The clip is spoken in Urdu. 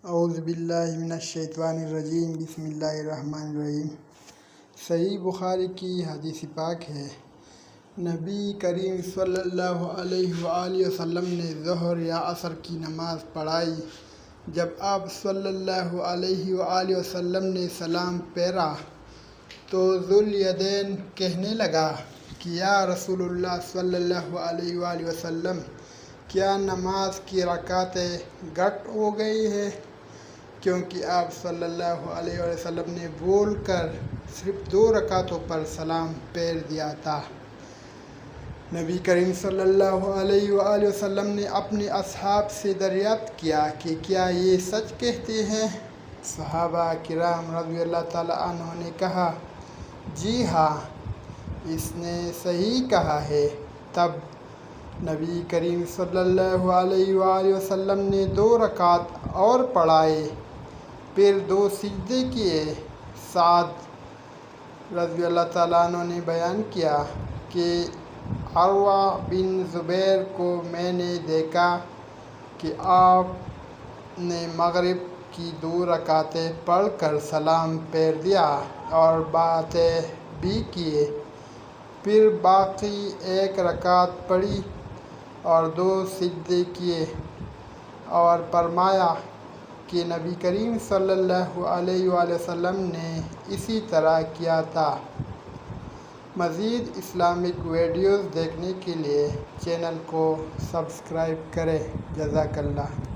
اعوذ باللہ من الشیطان الرجیم بسم اللہ الرحمن الرحیم۔ صحیح بخاری کی حدیث پاک ہے، نبی کریم صلی اللہ علیہ وآلہ وسلم نے ظہر یا عصر کی نماز پڑھائی۔ جب آپ صلی اللہ علیہ وآلہ وسلم نے سلام پھیرا تو ذوالیدین کہنے لگا کہ یا رسول اللہ صلی اللہ علیہ وآلہ وسلم، کیا نماز کی رکعتیں گھٹ ہو گئی ہیں؟ کیونکہ آپ صلی اللہ علیہ وآلہ وسلم نے بول کر صرف 2 رکعتوں پر سلام پھیر دیا تھا۔ نبی کریم صلی اللہ علیہ وآلہ وسلم نے اپنے اصحاب سے دریافت کیا کہ کیا یہ سچ کہتے ہیں؟ صحابہ کرام رضی اللہ تعالیٰ عنہ نے کہا، جی ہاں، اس نے صحیح کہا ہے۔ تب نبی کریم صلی اللہ علیہ وآلہ وسلم نے 2 رکعت اور پڑھائے، پھر 2 سجدے کیے۔ سعد رضی اللہ تعالیٰ عنہ نے بیان کیا کہ عروہ بن زبیر کو میں نے دیکھا کہ آپ نے مغرب کی 2 رکعتیں پڑھ کر سلام پھیر دیا اور باتیں بھی کیے، پھر باقی 1 رکعت پڑھی اور 2 سجدے کیے، اور فرمایا کہ نبی کریم صلی اللہ علیہ وآلہ وسلم نے اسی طرح کیا تھا۔ مزید اسلامک ویڈیوز دیکھنے کے لیے چینل کو سبسکرائب کریں۔ جزاک اللہ۔